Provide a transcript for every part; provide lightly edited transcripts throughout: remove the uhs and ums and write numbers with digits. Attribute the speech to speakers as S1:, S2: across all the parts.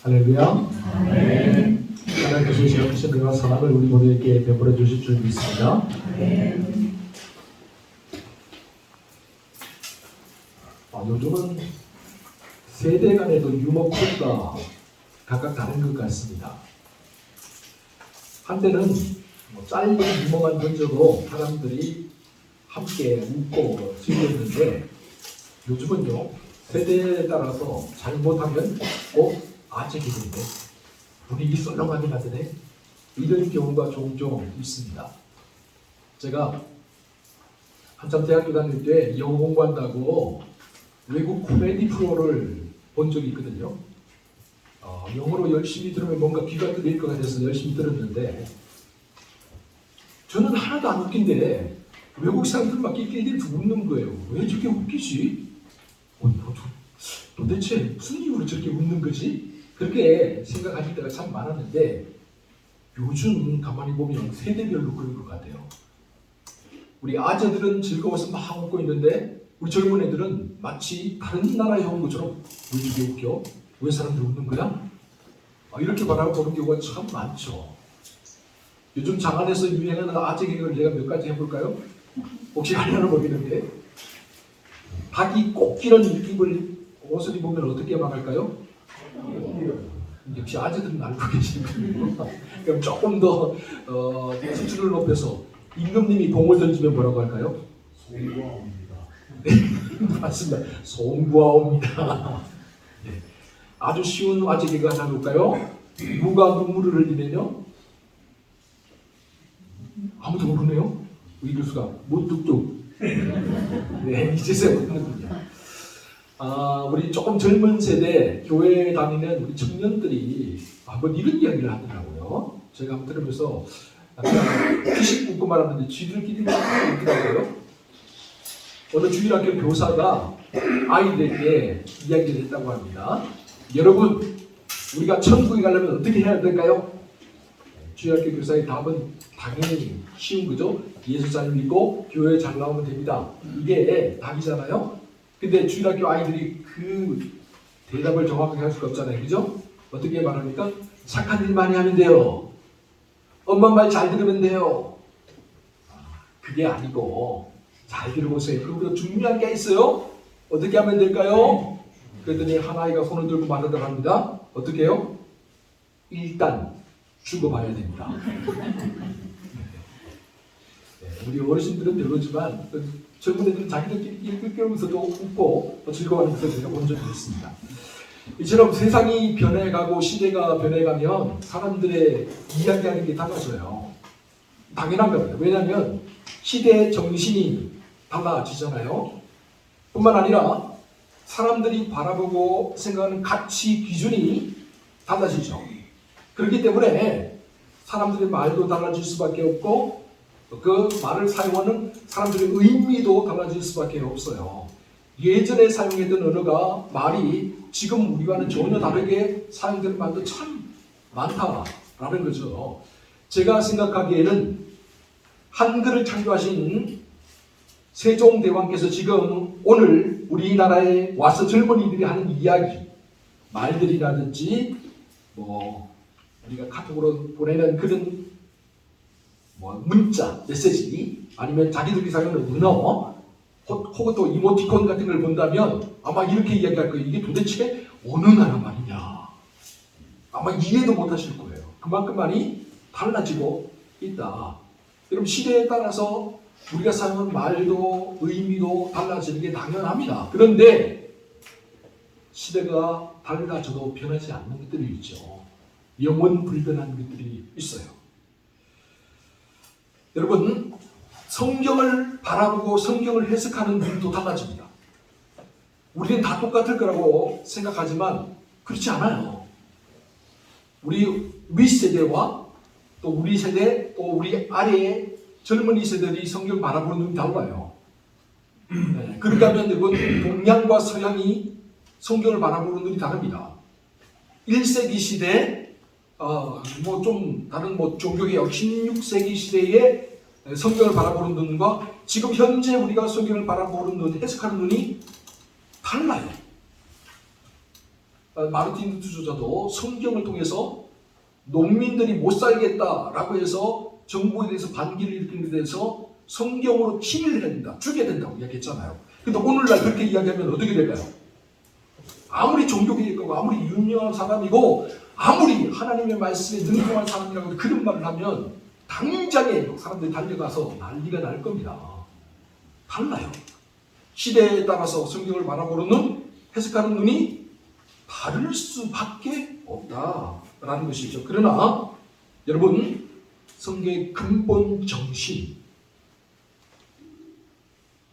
S1: 할렐루야. 아멘. 하나님께서 이시간 크신 은혜와 사랑을 우리 모두에게 베풀어 주실 줄 믿습니다. 아멘. 요즘은 세대 간에도 유머 코드가 각각 다른 것 같습니다. 한때는 짧은 유머만 던져도 사람들이 함께 웃고 즐겼는데 요즘은요, 세대에 따라서 잘못하면 아재 개그인데 분위기 썰렁하게 가더네, 이런 경우가 종종 있습니다. 제가 한참 대학교 다닐 때 영어 공부한다고 외국 코미디 프로를 본 적이 있거든요. 영어로 열심히 들으면 뭔가 귀가 뚫릴 것 같아서 열심히 들었는데 저는 하나도 안 웃긴데 외국 사람들 막 끼리끼리 웃는 거예요. 왜 저렇게 웃기지? 도대체 무슨 이유로 저렇게 웃는 거지? 그렇게 생각하실 때가 참 많았는데 요즘 가만히 보면 세대별로 그런 것 같아요. 우리 아재들은 즐거워서 막 웃고 있는데 우리 젊은 애들은 마치 다른 나라에 온 것처럼 왜 저게 웃겨? 왜 사람들이 웃는 거야? 이렇게 바라보는 경우가 참 많죠. 요즘 장안에서 유행하는 아재 개그를 제가 몇 가지 해볼까요? 혹시 하나를 모르겠는데 닭이 꽃기런 옷을 입으면 어떻게 말할까요? 역시 아재들은 알고 계시는군요. 그럼 조금 더 수준을 높여서 임금님이 공을 던지면 뭐라고 할까요?
S2: 송구하옵니다.
S1: 네, 맞습니다. 송구하옵니다. 네. 아주 쉬운 아재 개그 하나 볼까요? 누가 눈물을 흘리면요? 아무도 모르네요. 이 교수가 무뚝뚝. 네, 이제서야 모르는군요. 우리 조금 젊은 세대 교회에 다니는 우리 청년들이 한번 이런 이야기를 하더라고요. 제가 한번 들으면서 귀신 묻고 말하는데 쥐들끼리 막 있더라고요. 어느 주일학교 교사가 아이들에게 이야기를 했다고 합니다. 여러분, 우리가 천국에 가려면 어떻게 해야 될까요? 주일학교 교사의 답은 당연히 쉬운 거죠. 예수 잘 믿고 교회 잘 나오면 됩니다. 이게 답이잖아요. 근데 주일학교 아이들이 그 대답을 정확하게 할 수가 없잖아요. 그죠? 어떻게 말합니까? 착한 일 많이 하면 돼요. 엄마 말 잘 들으면 돼요. 그게 아니고 잘 들어보세요. 그보다 중요한 게 있어요. 어떻게 하면 될까요? 그랬더니 한 아이가 손을 들고 말하더라 합니다. 어떻게 해요? 일단 죽어봐야 됩니다. 네, 우리 어르신들은 별로지만 젊은 애들은 자기들끼리 낄끼면서도 웃고 즐거워하는 것을 제가 본 적이 있습니다. 이처럼 세상이 변해가고 시대가 변해가면 사람들의 이야기하는 게 달라져요. 당연한 겁니다. 왜냐하면 시대의 정신이 달라지잖아요. 뿐만 아니라 사람들이 바라보고 생각하는 가치 기준이 달라지죠. 그렇기 때문에 사람들의 말도 달라질 수밖에 없고 그 말을 사용하는 사람들의 의미도 달라질 수밖에 없어요. 예전에 사용했던 언어가 말이 지금 우리와는 전혀 다르게 사용되는 말도 참 많다라는 거죠. 제가 생각하기에는 한글을 창조하신 세종대왕께서 지금 오늘 우리나라에 와서 젊은이들이 하는 이야기, 말들이라든지 우리가 카톡으로 보내는 그런 문자, 메시지, 아니면 자기들이 사용하는 언어, 혹은 또 이모티콘 같은 걸 본다면 아마 이렇게 이야기할 거예요. 이게 도대체 어느 나라 말이냐. 아마 이해도 못하실 거예요. 그만큼 많이 달라지고 있다. 여러분, 시대에 따라서 우리가 사용하는 말도 의미도 달라지는 게 당연합니다. 그런데 시대가 달라져도 변하지 않는 것들이 있죠. 영원 불변한 것들이 있어요. 여러분, 성경을 바라보고 성경을 해석하는 눈도 달라집니다. 우리는 다 똑같을 거라고 생각하지만 그렇지 않아요. 우리 윗세대와 또 우리 세대, 또 우리 아래의 젊은이 세대들이 성경을 바라보는 눈이 달라요. 네, 그러니까 여러분, 동양과 서양이 성경을 바라보는 눈이 다릅니다. 1세기 시대 좀 다른 종교개혁 16세기 시대의 성경을 바라보는 눈과 지금 현재 우리가 성경을 바라보는 눈, 해석하는 눈이 달라요. 마르틴 루터조차도 성경을 통해서 농민들이 못 살겠다라고 해서 정부에 대해서 반기를 일으키는 데 대해서 성경으로 치밀해야 된다, 죽여야 된다고 이야기했잖아요. 근데 오늘날 그렇게 이야기하면 어떻게 될까요? 아무리 종교개혁가고 아무리 유명한 사람이고 아무리 하나님의 말씀에 능통한 사람이라고 그런 말을 하면 당장에 사람들이 달려가서 난리가 날 겁니다. 달라요. 시대에 따라서 성경을 바라보는 눈, 해석하는 눈이 다를 수밖에 없다라는 것이죠. 그러나 여러분, 성경의 근본 정신,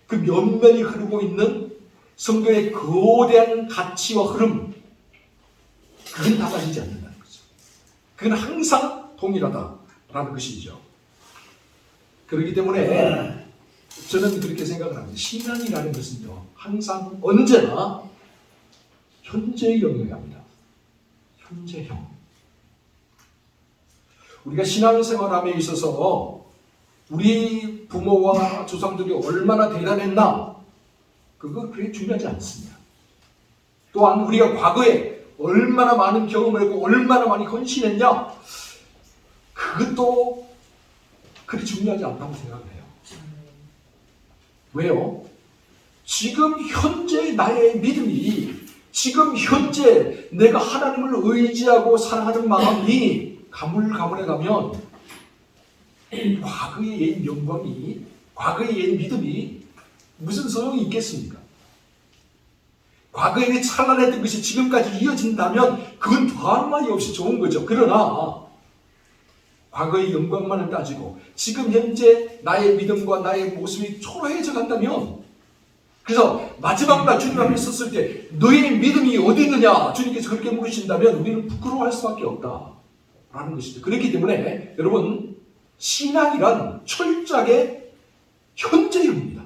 S1: 그 면면이 흐르고 있는 성경의 거대한 가치와 흐름, 그건 달라지지 않는다는 거죠. 그건 항상 동일하다라는 것이죠. 그렇기 때문에 저는 그렇게 생각을 합니다. 신앙이라는 것은요, 항상 언제나 현재형이어야 합니다. 현재형. 우리가 신앙생활함에 있어서 우리 부모와 조상들이 얼마나 대단했나, 그거 그렇게 중요하지 않습니다. 또한 우리가 과거에 얼마나 많은 경험을 했고 얼마나 많이 헌신했냐, 그것도 그렇게 중요하지 않다고 생각해요. 왜요? 지금 현재 나의 믿음이, 지금 현재 내가 하나님을 의지하고 사랑하는 마음이 가물가물해가면 과거의 옛 영광이, 과거의 옛 믿음이 무슨 소용이 있겠습니까? 과거에 찬란했던 것이 지금까지 이어진다면 그건 더할 말이 없이 좋은 거죠. 그러나 과거의 영광만을 따지고 지금 현재 나의 믿음과 나의 모습이 초라해져 간다면, 그래서 마지막 날 주님 앞에 섰을 때 너의 믿음이 어디 있느냐 주님께서 그렇게 물으신다면 우리는 부끄러워할 수밖에 없다라는 것이죠. 그렇기 때문에 여러분, 신앙이란 철저하게 현재형입니다.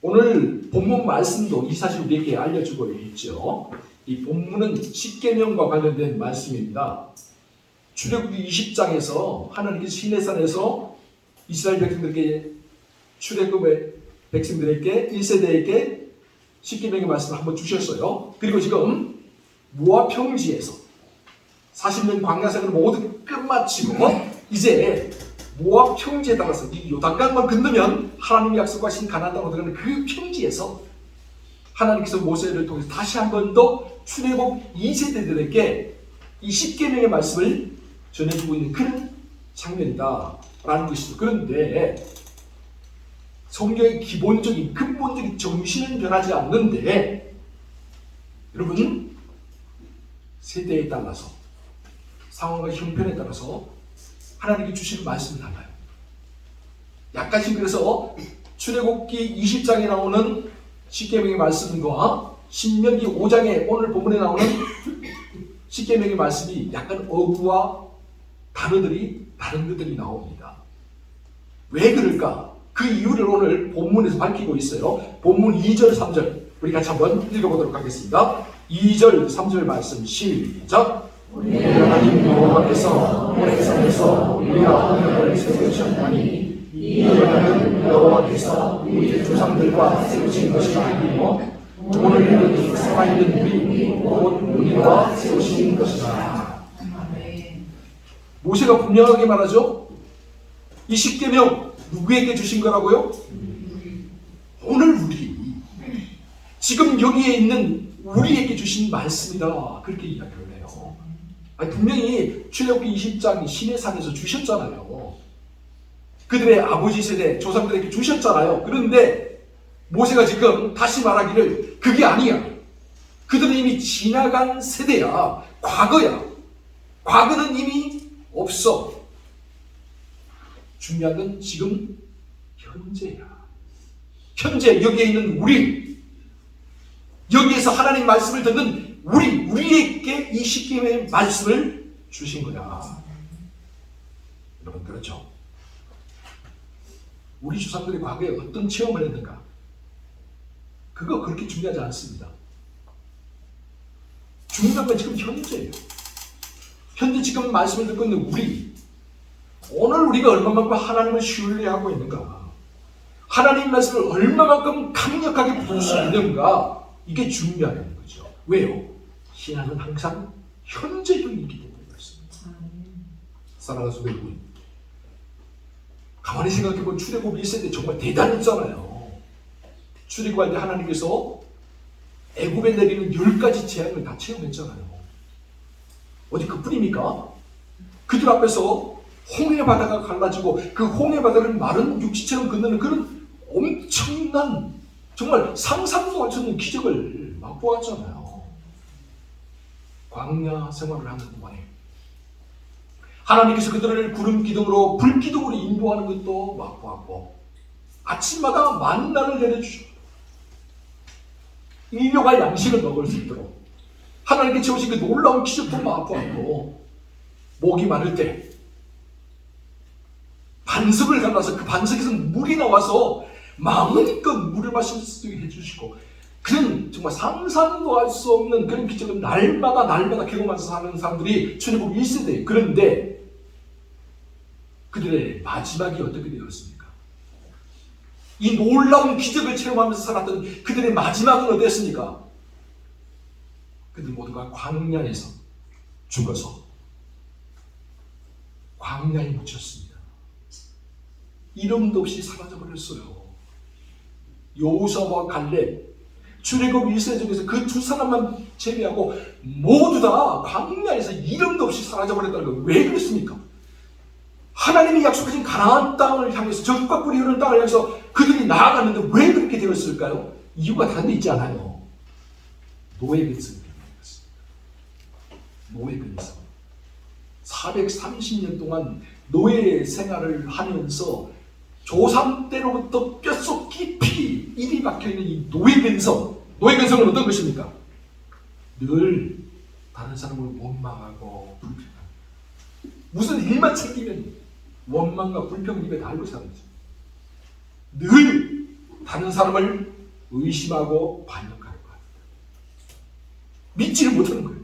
S1: 오늘 본문 말씀도 이 사실을 우리에게 알려주고 있죠. 이 본문은 십계명과 관련된 말씀입니다. 출애굽기 20장에서 하나님께서 시내산에서 이스라엘 백성들에게, 출애굽의 백성들에게 1세대에게 십계명의 말씀을 한번 주셨어요. 그리고 지금 모압 평지에서 40년 광야 생활을 모두 끝마치고 이제 모압 평지에 따라서 이 요단강만 건너면 하나님의 약속하신 가나안 땅으로 들어가는 그 평지에서 하나님께서 모세를 통해서 다시 한 번 더 출애굽 2세대들에게 이 십계명의 말씀을 전해주고 있는 그런 장면이다라는 것이죠. 그런데 성경의 기본적인 근본적인 정신은 변하지 않는데, 여러분, 세대에 따라서 상황과 형편에 따라서 하나님께 주시는 말씀이 달라요. 약간씩. 그래서 출애굽기 20장에 나오는 십계명의 말씀과 신명기 5장에 오늘 본문에 나오는 십계명의 말씀이 약간 어구와 단어들이 다른 것들이 나옵니다. 왜 그럴까? 그 이유를 오늘 본문에서 밝히고 있어요. 본문 2절 3절 우리 같이 한번 읽어보도록 하겠습니다. 2절 3절 말씀 시작. 우리 하나님 여호와께서 모래성에서 우리와 언약을 세우셨나니 이 언약은 여호와께서 우리 조상들과 세우신 것이 아니고 오늘 여기 살아있는 우리 곧 우리와 세우신 것이다. 모세가 분명하게 말하죠. 이 십계명 누구에게 주신 거라고요? 오늘 우리, 지금 여기에 있는 우리에게 주신 말씀이다, 그렇게 이야기를 해요. 아니, 분명히 출애굽기 20장 시내산에서 주셨잖아요. 그들의 아버지 세대 조상들에게 주셨잖아요. 그런데 모세가 지금 다시 말하기를 그게 아니야. 그들은 이미 지나간 세대야. 과거야. 과거는 이미 없어. 중요한 건 지금 현재야. 현재 여기에 있는 우리, 여기에서 하나님 말씀을 듣는 우리에게 이 십계명의 말씀을 주신 거야. 여러분, 그렇죠? 우리 조상들이 과거에 어떤 체험을 했는가, 그거 그렇게 중요하지 않습니다. 중요한 건 지금 현재예요. 현재 지금 말씀을 듣고 있는 우리, 오늘 우리가 얼마만큼 하나님을 신뢰하고 있는가, 하나님 말씀을 얼마만큼 강력하게 붙들 수 있는가, 이게 중요하다는 거죠. 왜요? 신앙은 항상 현재형이기 때문에 그렇습니다. 사랑하는 성도 여러분, 가만히 생각해보면 출애굽 1세대 정말 대단했잖아요. 출애굽할 때 하나님께서 애굽에 내리는 10가지 재앙을 다 체험했잖아요. 어디 그뿐입니까? 그들 앞에서 홍해 바다가 갈라지고 그 홍해 바다를 마른 육지처럼 건너는 그런 엄청난, 정말 상상도 할 수 없는 기적을 맛보았잖아요. 광야 생활을 하는 동안에 하나님께서 그들을 구름 기둥으로 불 기둥으로 인도하는 것도 맛보았고, 아침마다 만나를 내려주셔 인류가 양식을 먹을 수 있도록 하나님께 채우신 그 놀라운 기적도 맛보았고, 목이 마를 때 반석을 갈라서 그 반석에서 물이 나와서 마음껏 물을 마실 수 있게 해주시고, 그런 정말 상상도 할 수 없는 그런 기적을 날마다 경험하면서 사는 사람들이 출애굽 1세대예요. 그런데 그들의 마지막이 어떻게 되었습니까? 이 놀라운 기적을 체험하면서 살았던 그들의 마지막은 어땠습니까? 그들 모두가 광야에서 죽어서 광야에 묻혔습니다. 이름도 없이 사라져버렸어요. 여호수아와 갈렙, 출애굽 1세 중에서 그 두 사람만 제외하고 모두 다 광야에서 이름도 없이 사라져버렸다는 거예요. 왜 그렇습니까? 하나님이 약속하신 가나안 땅을 향해서, 젖과 꿀이 흐르는 땅을 향해서 그들이 나아갔는데 왜 그렇게 되었을까요? 이유가 다른 데 있지 않아요. 노예 근성 때문에 그렇습니다. 노예 근성. 430년 동안 노예 생활을 하면서 조상 때로부터 뼛속 깊이 일이 박혀있는 이 노예 근성. 노예 근성은 어떤 것입니까? 늘 다른 사람을 원망하고 불평하고, 무슨 일만 생기면 원망과 불평을 입에 달고 사는 거죠. 늘 다른 사람을 의심하고 반역하려고 합니다. 믿지를 못하는 거예요.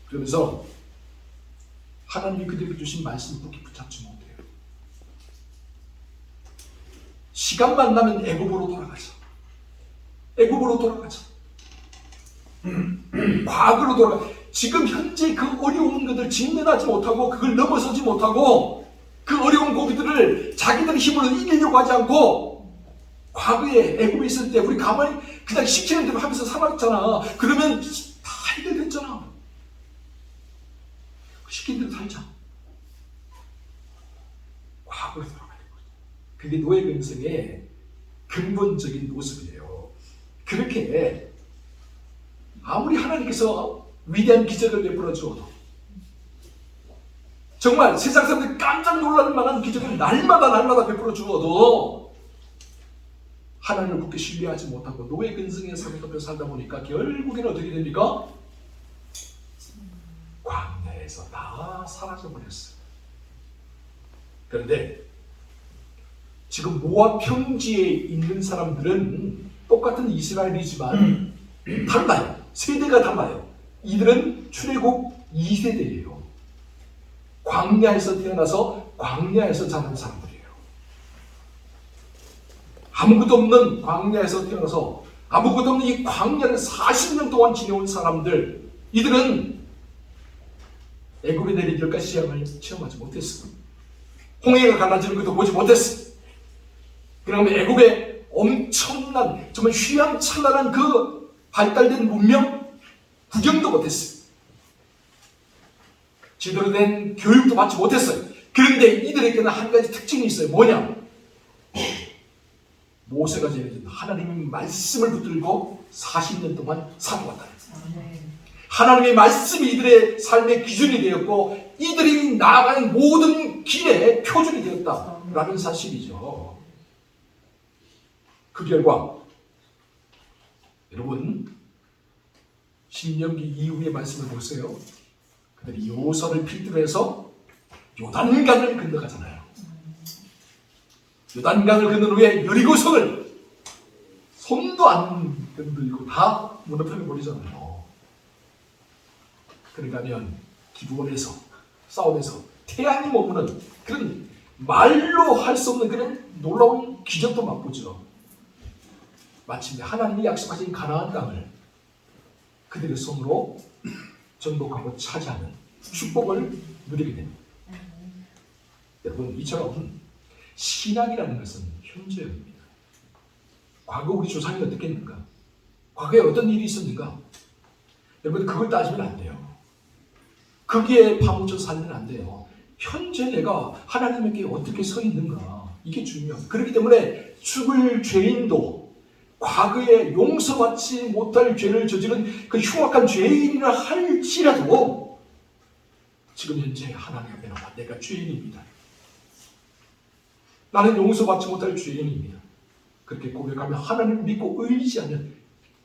S1: 그러면서 하나님이 그들에게 주신 말씀을 굳게 붙잡지 못해요. 시간만 나면 애굽으로 돌아가자. 애굽으로 돌아가자. 과거로 돌아가. 지금 현재 그 어려운 것들 직면하지 못하고, 그걸 넘어서지 못하고, 그 어려운 고비들을 자기들의 힘으로 이기려고 하지 않고, 과거에 애굽에 있을 때 우리 가만히 그냥 시키는 대로 하면서 살았잖아. 그러면 다 해결됐잖아. 시킨 대로 살자. 과거로 돌아가야 되는 거죠. 그게 노예 근성의 근본적인 모습이에요. 그렇게 아무리 하나님께서 위대한 기적을 베풀어 주어도, 정말 세상 사람들이 깜짝 놀랄 만한 기적을 날마다 베풀어 주어도 하나님을 굳게 신뢰하지 못하고 노예 근성의 삶을 덮여 살다 보니까 결국에는 어떻게 됩니까? 광야에서 다 사라져 버렸어요. 그런데 지금 모압 평지에 있는 사람들은 똑같은 이스라엘이지만 달라요. 세대가 달라요. 이들은 출애굽 2세대예요. 광야에서 태어나서 광야에서 자란 사람들이에요. 아무것도 없는 광야에서 태어나서 아무것도 없는 이 광야를 40년 동안 지내온 사람들, 이들은 애굽에 내린 10가지 재앙을 체험하지 못했어. 홍해가 갈라지는 것도 보지 못했어. 그러면 애굽의 엄청난, 정말 휘황찬란한 그 발달된 문명 구경도 못했어요. 제대로 된 교육도 받지 못했어요. 그런데 이들에게는 한 가지 특징이 있어요. 뭐냐? 모세가 전해준 하나님의 말씀을 붙들고 40년 동안 살아왔다. 하나님의 말씀이 이들의 삶의 기준이 되었고, 이들이 나아가는 모든 길의 표준이 되었다라는 사실이죠. 그 결과 여러분, 신명기 이후의 말씀을 보세요. 그들이 요선을 필두로 해서 요단강을 건너가잖아요. 요단강을 건넌 후에 여리고성을 손도 안 흔들고 다 무너뜨려 버리잖아요. 그러니까 하면 기브온에서, 싸움에서 태양이 머무는 그런 말로 할 수 없는 그런 놀라운 기적도 맛보죠. 마침내 하나님이 약속하신 가나안 땅을 그들의 손으로 정복하고 차지하는 축복을 누리게 됩니다. 여러분, 이처럼 신앙이라는 것은 현재입니다. 과거 우리 조상이 어떻게 했는가? 과거에 어떤 일이 있었는가? 여러분, 그걸 따지면 안 돼요. 거기에 파묻혀 살면 안 돼요. 현재 내가 하나님에게 어떻게 서 있는가? 이게 중요합니다. 그렇기 때문에 죽을 죄인도 과거에 용서받지 못할 죄를 저지른 그 흉악한 죄인이라 할지라도 지금 현재 하나님 앞에 나와 내가 죄인입니다. 나는 용서받지 못할 죄인입니다. 그렇게 고백하면 하나님을 믿고 의지하면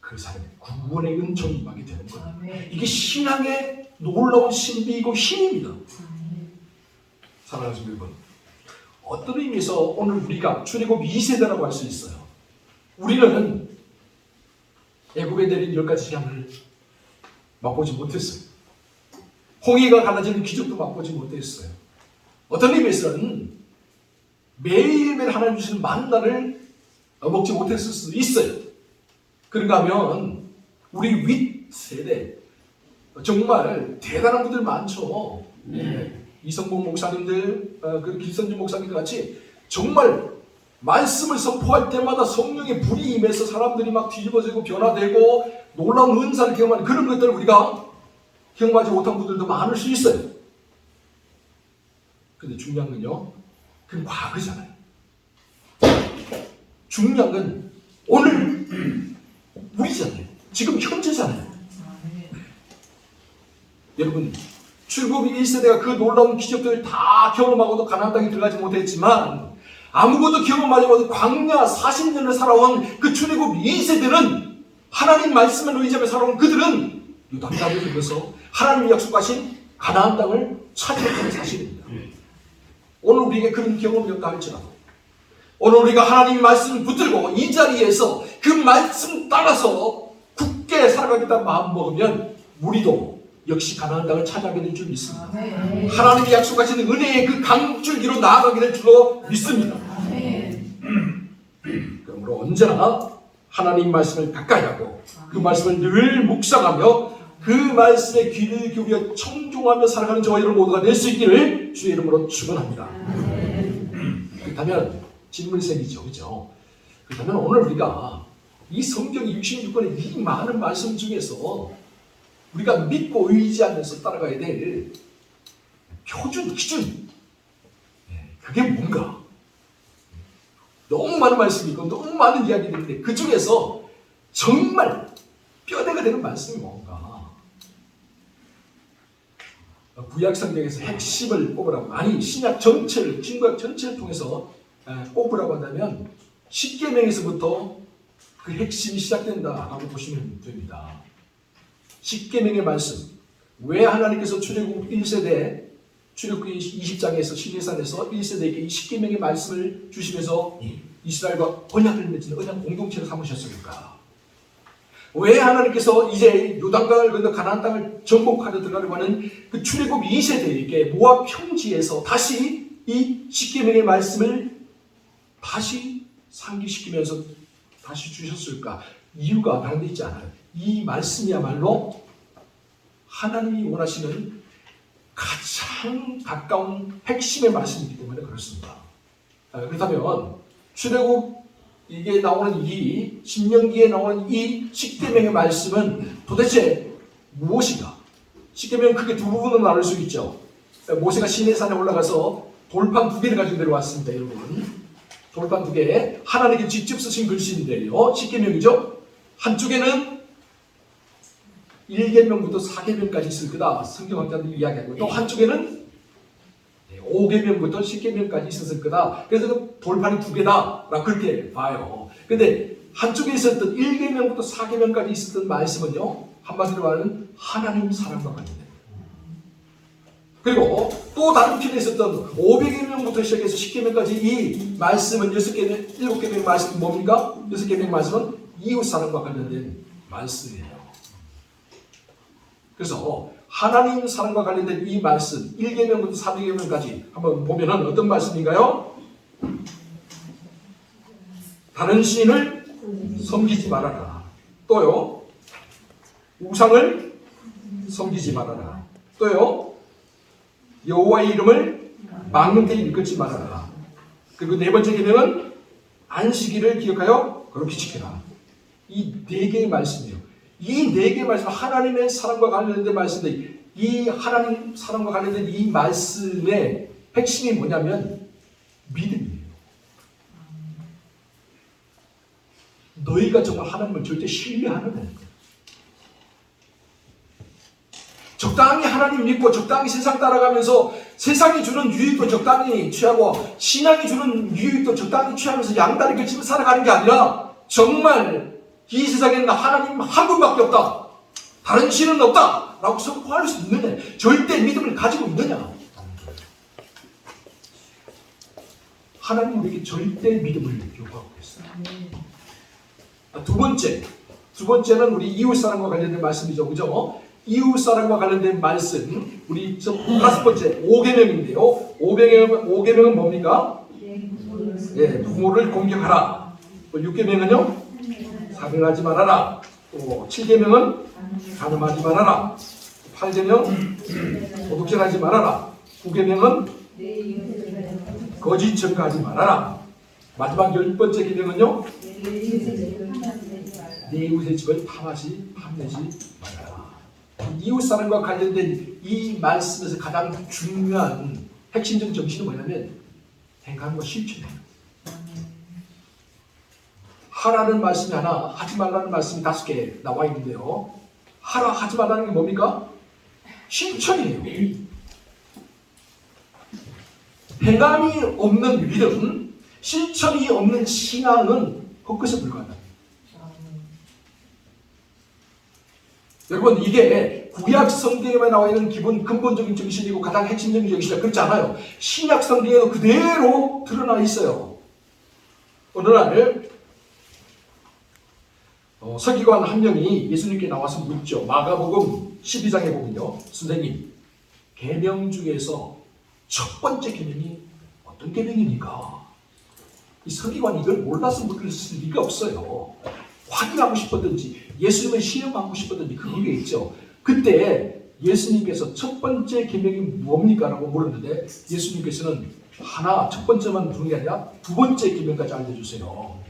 S1: 그 사람의 구원의 은총이 임하게 되는 겁니다. 이게 신앙의 놀라운 신비이고 힘입니다. 사랑하는 여러분, 어떤 의미에서 오늘 우리가 출애굽 2세대라고 할 수 있어요. 우리는 애굽에 내린 10가지 재앙을 맛보지 못했어요. 홍해가 갈라지는 기적도 맛보지 못했어요. 어떤 의미에서는 매일매일 하나님 주시는 만나를 먹지 못했을 수도 있어요. 그런가 하면 우리 윗세대 정말 대단한 분들 많죠. 이성봉 목사님들, 그 길선주 목사님들 같이 정말 말씀을 선포할 때마다 성령의 불이 임해서 사람들이 막 뒤집어지고 변화되고 놀라운 은사를 경험하는 그런 것들을 우리가 경험하지 못한 분들도 많을 수 있어요. 근데 중요한 건요, 그건 과거잖아요. 중요한 건 오늘 우리잖아요. 지금 현재잖아요. 여러분, 출애굽 1세대가 그 놀라운 기적들을 다 경험하고도 가나안 땅에 들어가지 못했지만 아무것도 경험하지 못한 광야 40년을 살아온 그 출애굽 2세대는 하나님 말씀을 의지하며 살아온 그들은 요단강을 건너서 하나님이 약속하신 가나안 땅을 차지했다는 사실입니다. 오늘 우리에게 그런 경험이 없다 할지라도 오늘 우리가 하나님 말씀을 붙들고 이 자리에서 그 말씀 따라서 굳게 살아가겠다는 마음 먹으면 우리도 역시 가나안 땅을 차지하게 될 줄 믿습니다. 하나님이 약속하신 은혜의 그 강줄기로 나아가게 될 줄로 믿습니다. 그러므로 언제나 하나님 말씀을 가까이 하고 그 말씀을 늘 묵상하며 그 말씀에 귀를 기울여 청종하며 살아가는 저와 여러분 모두가 될 수 있기를 주의 이름으로 축원합니다. 그렇다면 질문이 생기죠. 그렇죠? 그렇다면 오늘 우리가 이 성경 66권의 이 많은 말씀 중에서 우리가 믿고 의지하면서 따라가야 될 표준, 기준, 그게 뭔가? 너무 많은 말씀이 있고 너무 많은 이야기들인데 그 중에서 정말 뼈대가 되는 말씀이 뭔가? 구약 성경에서 핵심을 꼽으라고, 아니 신약 전체를, 신구약 전체를 통해서 꼽으라고 한다면 십계명에서부터 그 핵심이 시작된다라고 보시면 됩니다. 십계명의 말씀, 왜 하나님께서 출애굽 1세대, 출애굽 20장에서 시내산에서 1세대에게 이 십계명의 말씀을 주시면서 이스라엘과 언약을 맺는 언약 공동체를 삼으셨습니까? 왜 하나님께서 이제 요단강을 건너 가나안 땅을 정복하려 들어가려고 하는 그 출애굽 2세대에게 모압 평지에서 다시 이 십계명의 말씀을 다시 상기시키면서 다시 주셨을까? 이유가 다른 데 있지 않아요. 이 말씀이야말로 하나님이 원하시는 가장 가까운 핵심의 말씀이기 때문에 그렇습니다. 그렇다면 출애굽 이게 나오는 이 신명기에 나오는 이 십계명의 말씀은 도대체 무엇인가? 십계명은 크게 두 부분으로 나눌 수 있죠. 모세가 시내산에 올라가서 돌판 2개를 가지고 내려왔습니다. 여러분, 돌판 2개, 하나님께 직접 쓰신 글씨인데요, 십계명이죠. 한쪽에는 1계명부터 4계명까지 있을 거다 성경학자들이 이야기하고, 또 한쪽에는 5계명부터 10계명까지 있었을 거다. 그래서 그 돌판이 2개다 라고 그렇게 봐요. 근데 한쪽에 있었던 1계명부터 4계명까지 있었던 말씀은요, 한마디로 말하면 하나님 사랑과 관련된, 그리고 또 다른 편에 있었던 500계명부터 시작해서 10계명까지 이 말씀은 6계명, 7계명 말씀은 뭡니까? 6계명 말씀은 이웃 사랑과 관련된 말씀이에요. 그래서 하나님 사랑과 관련된 이 말씀 1계명부터 4계명까지 한번 보면은 어떤 말씀인가요? 다른 신을 섬기지 말아라. 또요, 우상을 섬기지 말아라. 또요, 여호와의 이름을 막는 데 일컫지 말아라. 그리고 네 번째 계명은 안식일을 기억하여 거룩히 지켜라. 이 네 개의 말씀이에요. 이 네 개의 말씀, 하나님의 사랑과 관련된 말씀인데, 이 하나님 사랑과 관련된 이 말씀의 핵심이 뭐냐면 믿음이에요. 너희가 정말 하나님을 절대 신뢰하는 거예요. 적당히 하나님 믿고 적당히 세상 따라가면서 세상이 주는 유익도 적당히 취하고 신앙이 주는 유익도 적당히 취하면서 양다리 걸치며 살아가는 게 아니라 정말 이 세상에는 하나님 한 분밖에 없다, 다른 신은 없다 라고 선포할 수 있느냐, 절대 믿음을 가지고 있느냐. 하나님 우리에게 절대 믿음을 요구하고 있어요. 두 번째는 우리 이웃사랑과 관련된 말씀이죠. 그죠? 이웃사랑과 관련된 말씀, 우리 다섯 번째 5계명인데요. 5계명은 뭡니까? 예, 부모를 공경하라. 6계명은요? 살인하지 말아라. 또 7계명은 간음하지 말아라. 8계명 도둑질하지 말아라. 9계명은 거짓 증거하지 말아라. 마지막 10번째 계명은요? 네 이웃의 집을 탐내지 말아라. 이웃사랑과 관련된 이 말씀에서 가장 중요한 핵심적 정신은 뭐냐면 행함과 실천이에요. 하라는 말씀이 하나, 하지 말라는 말씀이 5개 나와 있는데요. 하라, 하지 말라는 게 뭡니까? 실천이에요. 행함이 없는 믿음, 실천이 없는 신앙은 헛것에 불과하다. 여러분, 이게 구약 성경에만 나와 있는 근본적인 정신이고 가장 핵심적인 정신이라 그렇지 않아요. 신약 성경에도 그대로 드러나 있어요. 어느 날 서기관 한 명이 예수님께 나와서 묻죠. 마가복음 12장에 보면요, 선생님, 계명 중에서 첫 번째 계명이 어떤 계명입니까? 이 서기관이 이걸 몰라서 묻을 리가 없어요. 확인하고 싶었든지 예수님을 시험하고 싶었든지 그게 있죠. 그때 예수님께서 첫 번째 계명이 뭡니까? 라고 물었는데 예수님께서는 첫 번째만 부른 게 아니라 두 번째 계명까지 알려주세요.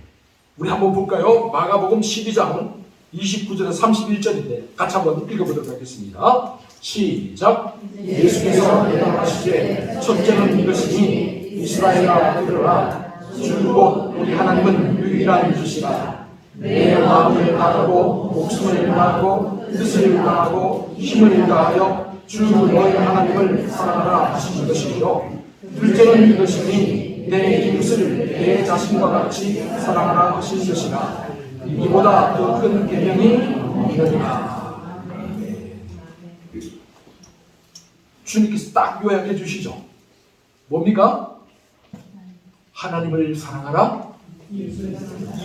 S1: 우리 한번 볼까요? 마가복음 12장 29절에서 31절인데 같이 한번 읽어보도록 하겠습니다. 시작. 예수께서 대답하시되 첫째는 이것이니 이스라엘아 들으라. 주 곧 우리 하나님은 유일한 주시라. 내 마음을 다하고 목숨을 다하고 뜻을 다하고 힘을 다하여 주 너희 하나님을 사랑하라 하신 것이요. 둘째는 이것이니 내 이웃을 내 자신과 같이 사랑하라 하신 것이라. 이보다 더 큰 계명이 없느니라. 주님께서 딱 요약해 주시죠. 뭡니까? 하나님을 사랑하라, 이웃을 사랑하라.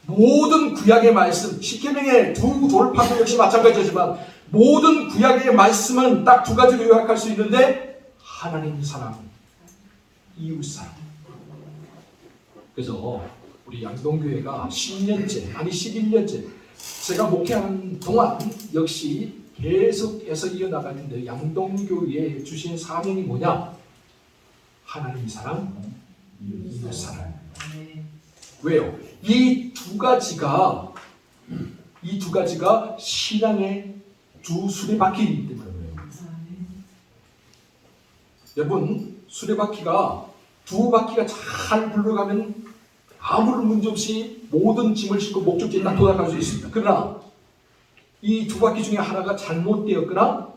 S1: 모든 구약의 말씀, 십계명의 두 돌파도 역시 마찬가지지만 모든 구약의 말씀은 딱 두 가지로 요약할 수 있는데 하나님 사랑, 이웃 사랑. 그래서 우리 양동교회가 10년째, 아니 11년째 제가 목회하는 동안 역시 계속해서 이어나갈 텐데 양동교회에 주신 사명이 뭐냐? 하나님 사랑, 이웃 사랑. 왜요? 이 두 가지가 신앙의 두 수레바퀴이기 때문에 그래요. 여러분, 수레바퀴가 두 바퀴가 잘 굴러가면 아무런 문제 없이 모든 짐을 싣고 목적지에 딱 도달할 수 있습니다. 그러나 이 두 바퀴 중에 하나가 잘못되었거나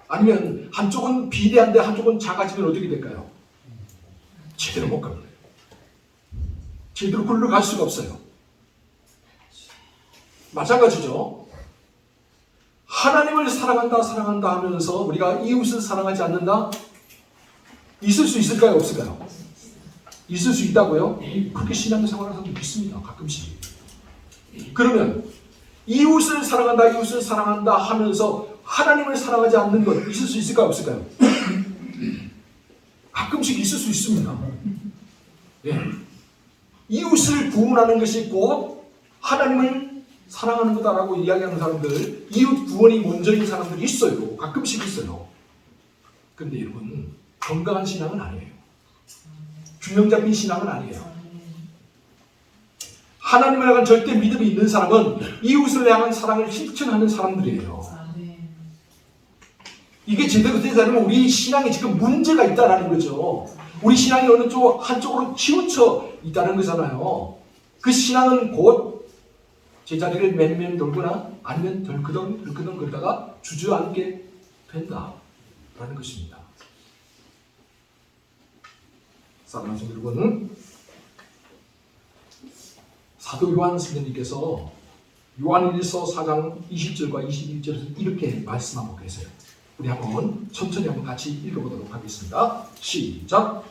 S1: 아니면 한쪽은 비대한데 한쪽은 작아지면 어떻게 될까요? 제대로 못 갑니다. 제대로 굴러갈 수가 없어요. 마찬가지죠. 하나님을 사랑한다 하면서 우리가 이웃을 사랑하지 않는다? 있을 수 있을까요? 없을까요? 있을 수 있다고요? 그렇게 신앙생활을 하는 사람도 있습니다. 가끔씩. 그러면 이웃을 사랑한다 하면서 하나님을 사랑하지 않는 것 있을 수 있을까요? 없을까요? 가끔씩 있을 수 있습니다. 예. 이웃을 구원하는 것이 곧 하나님을 사랑하는 거다라고 이야기하는 사람들, 이웃 구원이 먼저인 사람들이 있어요. 가끔씩 있어요. 그런데 여러분, 건강한 신앙은 아니에요. 균형 잡힌 신앙은 아니에요. 하나님을 향한 절대 믿음이 있는 사람은 이웃을 향한 사랑을 실천하는 사람들이에요. 이게 제대로 되지 않으면 우리 신앙에 지금 문제가 있다는 거죠. 우리 신앙이 어느 쪽 한쪽으로 치우쳐 있다는 거잖아요. 그 신앙은 곧 제자리를 맨맨 돌거나 아니면 덜크덩 걸다가 주저앉게 된다라는 것입니다. 사랑하는 성도 여러분, 사도 요한 선생님께서 요한일서 4장 20절과 21절에서 이렇게 말씀하고 계세요. 우리 한번 천천히 한번 같이 읽어보도록 하겠습니다. 시작.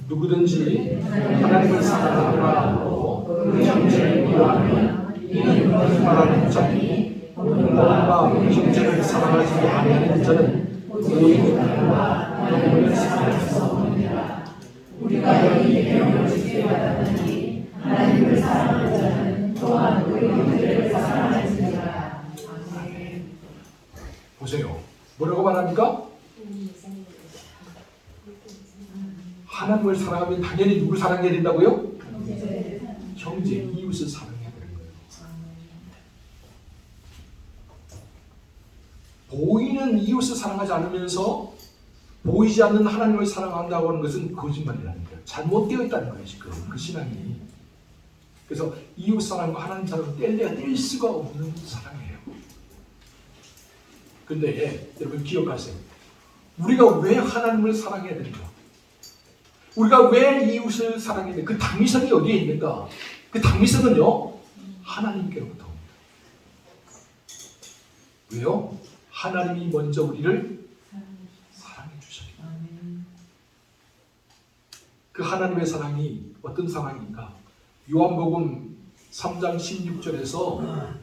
S1: 누구든지 하나님을 사랑하고 그 형제를 미워하면 이는 거짓말하는 자니 본과 형제를 사랑하지 아니하는 자는 오직 하나님과 영혼을 사랑할 수 없느니라. 우리가 이 계명을 지키게 받았느니 하나님을 사랑하는 자는 또한 우리 형제를 사랑할지니라. 보세요. 뭐라고 말합니까? 하나님을 사랑하면 당연히 누굴 사랑해야 된다고요? 형제, 이웃을 사랑해야 되는 거예요. 보이는 이웃을 사랑하지 않으면서 보이지 않는 하나님을 사랑한다고 하는 것은 거짓말이라는 거예요. 잘못되어 있다는 거예요. 지금 그 신앙이. 그래서 이웃 사랑과 하나님 사랑은 뗄래야 뗄 수가 없는 사랑이에요. 근데 여러분 기억하세요. 우리가 왜 하나님을 사랑해야 되는가? 우리가 왜 이웃을 사랑해야 되는가? 그 당위성이 어디에 있는가? 그 당위성은요, 하나님께로부터 옵니다. 왜요? 하나님이 먼저 우리를 사랑해 주셨기 때문에. 그 하나님의 사랑이 어떤 사랑인가? 요한복음 3장 16절에서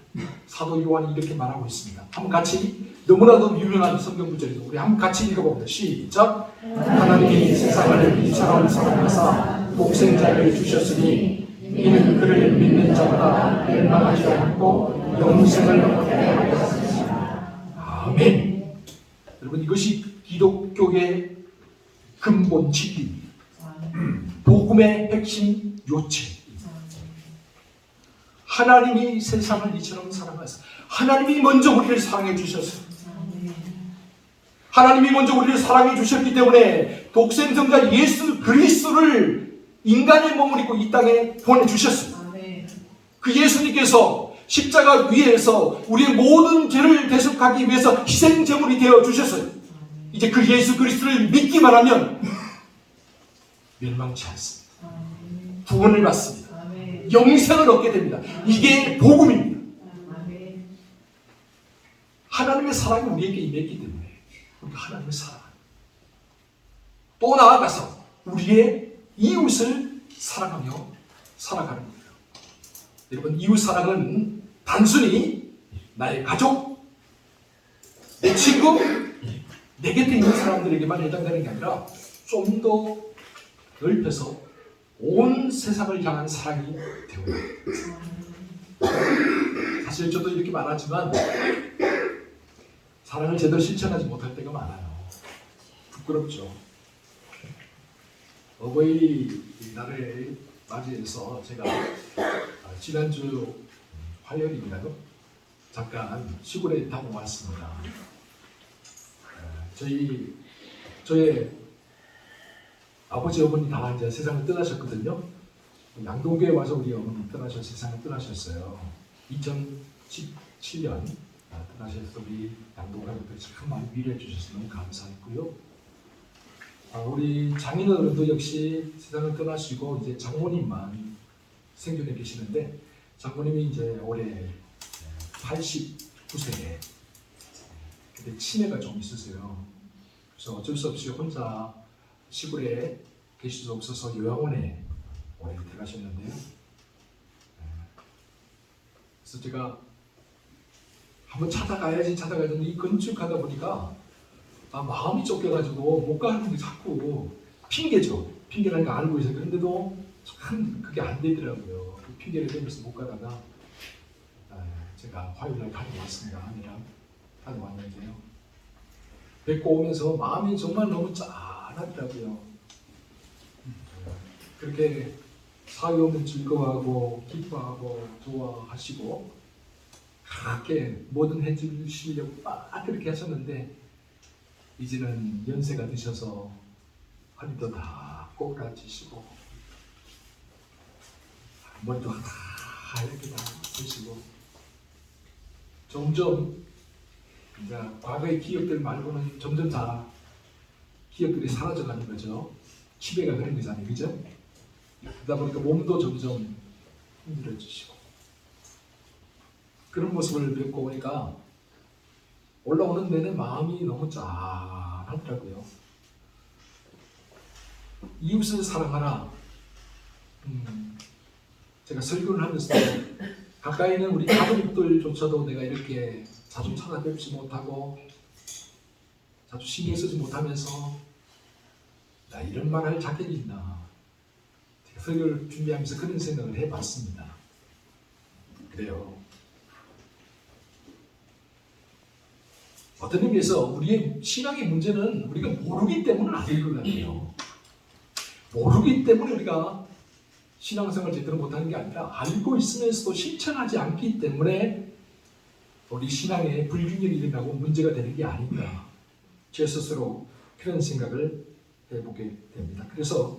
S1: 사도 요한이 이렇게 말하고 있습니다. 한번 같이, 너무나도 유명한 성경 구절이죠. 우리 한번 같이 읽어봅니다. 시작. 하나님이 세상을 이처럼 사랑하사 독생자를 주셨으니 이는 그를 믿는 자마다 멸망하지 않고 영생을 얻게 하였습니다. 아멘. 여러분, 이것이 기독교의 근본 진리입니다. 복음의 핵심 요체. 하나님이 세상을 이처럼 사랑하사, 하나님이 먼저 우리를 사랑해 주셨어요. 하나님이 먼저 우리를 사랑해 주셨기 때문에 독생성자 예수 그리스도를 인간의 몸을 입고 이 땅에 보내주셨어요. 그 예수님께서 십자가 위에서 우리의 모든 죄를 대속하기 위해서 희생제물이 되어 주셨어요. 이제 그 예수 그리스도를 믿기만 하면 멸망치 않습니다. 구원을 받습니다. 영생을 얻게 됩니다. 이게 복음입니다. 하나님의 사랑이 우리에게 임했기 때문에 우리가 하나님을 사랑합니다. 또 나아가서 우리의 이웃을 사랑하며 살아가는 거예요. 여러분, 이웃 사랑은 단순히 나의 가족, 내 친구, 내 곁에 있는 사람들에게만 해당되는 게 아니라 좀 더 넓혀서 온 세상을 향한 사랑이 되옵니다. 사실 저도 이렇게 말하지만 사랑을 제대로 실천하지 못할 때가 많아요. 부끄럽죠. 어버이날을 맞이해서 제가 지난주 화요일인가요? 잠깐 시골에 타고 왔습니다. 저의 아버지 어머니 다 이제 세상을 떠나셨거든요. 양동교에 와서 우리 어머니 세상을 떠나셨어요. 2017년 떠나셔서 우리 양동 가족들 참 많이 위로해 주셔서 너무 감사했고요. 우리 장인어른도 역시 세상을 떠나시고 이제 장모님만 생존해 계시는데, 장모님이 이제 올해 89세에 근데 치매가 좀 있으세요. 그래서 어쩔 수 없이 혼자 시골에 계실 수 없어서 요양원에 올해 들어가셨는데요. 그래서 제가 한번 찾아가야지 이 건축하다 보니까 마음이 쫓겨가지고 못 가는 게 자꾸 핑계죠. 핑계라는 거 알고 있어요. 그런데도 참 그게 안 되더라고요. 그 핑계를 대면서 못 가다가 제가 화요일날 다녀왔습니다. 아내랑 다녀왔는데요. 뵙고 오면서 마음이 정말 너무 짠하더라고요. 그렇게 사회 오면 즐거워하고 기뻐하고 좋아하시고 그렇게 뭐든 해주시려고 막 그렇게 하셨는데 이제는 연세가 드셔서 허리도 다 꼬부라지시고 머리도 다 이렇게 다 드시고 점점 이제 과거의 기억들 말고는 점점 다 기억들이 사라져가는 거죠. 치매가 그런 거잖아요, 그죠? 그러다 보니까 몸도 점점 힘들어지시고 그런 모습을 뵙고 보니까 올라오는 내내 마음이 너무 짠하더라고요. 이웃을 사랑하라. 제가 설교를 하면서 가까이 있는 우리 가족들조차도 내가 이렇게 자주 찾아뵙지 못하고 자주 신경 쓰지 못하면서 나 이런 말 할 자격이 있나. 제가 설교를 준비하면서 그런 생각을 해봤습니다. 그래요. 어떤 의미에서 우리의 신앙의 문제는 우리가 모르기 때문은 아닐 것 같아요. 모르기 때문에 우리가 신앙생활을 제대로 못하는 게 아니라 알고 있으면서도 실천하지 않기 때문에 우리 신앙에 불균형이 일어나고 문제가 되는 게 아닌가. 제 스스로 그런 생각을 해보게 됩니다. 그래서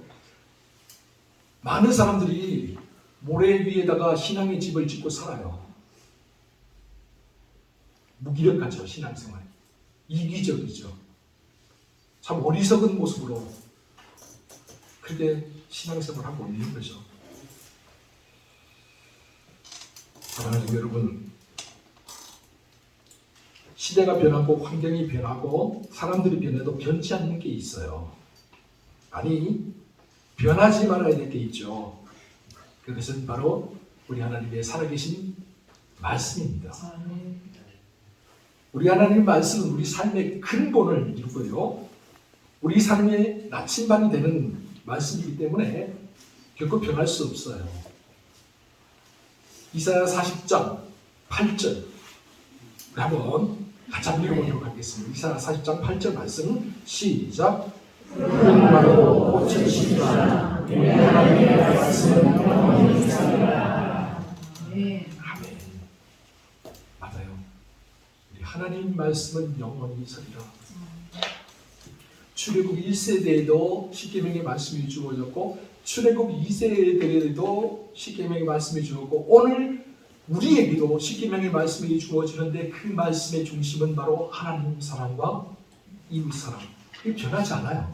S1: 많은 사람들이 모래 위에다가 신앙의 집을 짓고 살아요. 무기력하죠, 신앙생활. 이기적이죠. 참 어리석은 모습으로 그렇게 신앙생활을 하고 있는 거죠. 사랑하는 여러분, 시대가 변하고 환경이 변하고 사람들이 변해도 변치 않는 게 있어요. 아니, 변하지 말아야 될 게 있죠. 그것은 바로 우리 하나님의 살아계신 말씀입니다. 우리 하나님의 말씀은 우리 삶의 근본을 이루고요. 우리 삶의 나침반이 되는 말씀이기 때문에 결코 변할 수 없어요. 이사야 40장 8절 한번 같이 한번 읽어보도록 하겠습니다. 이사야 40장 8절 말씀 시작. 말고 꽃을 심으라. 내 하나님의 말씀은 영원히 있으리라. 아멘. 맞아요. 우리 하나님 말씀은 영원히 있으리라. 출애굽 1세대에도 십계명의 말씀이 주어졌고 출애굽 2세대에도 십계명의 말씀이 주어졌고 오늘 우리에게도 십계명의 말씀이 주어지는데 그 말씀의 중심은 바로 하나님 사랑과 이웃 사랑. 이게 변하지 않아요.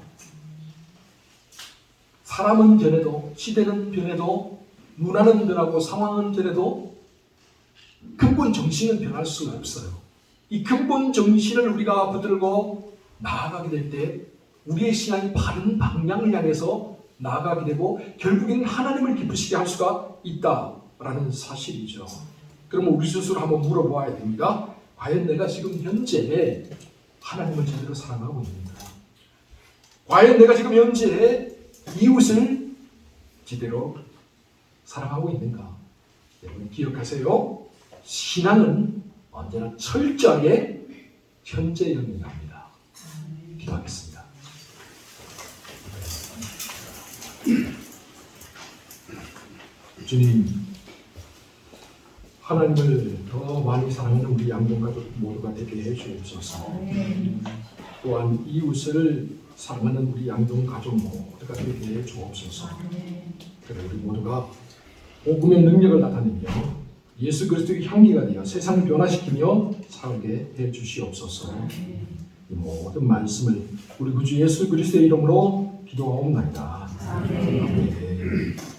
S1: 사람은 변해도 시대는 변해도 문화는 변하고 상황은 변해도 근본 정신은 변할 수 없어요. 이 근본 정신을 우리가 붙들고 나아가게 될 때 우리의 신앙이 바른 방향을 향해서 나아가게 되고 결국에는 하나님을 기쁘시게 할 수가 있다라는 사실이죠. 그러면 우리 스스로 한번 물어보아야 됩니다. 과연 내가 지금 현재 하나님을 제대로 사랑하고 있는가? 과연 내가 지금 현재 이웃을 제대로 사랑하고 있는가? 여러분 기억하세요. 신앙은 언제나 철저하게 현재 영역합니다. 기도하겠습니다. 주님, 하나님을 더 많이 사랑하는 우리 양동가족 모두가 되게 해주옵소서. 또한 이웃을 사랑하는 우리 양동가족 모두가 되게 해주옵소서. 그래 우리 모두가 복음의 능력을 나타내며 예수 그리스도의 향기가 되어 세상을 변화시키며 살게 해주시옵소서. 이 모든 말씀을 우리 구주 예수 그리스도의 이름으로 기도하옵나이다. 아멘.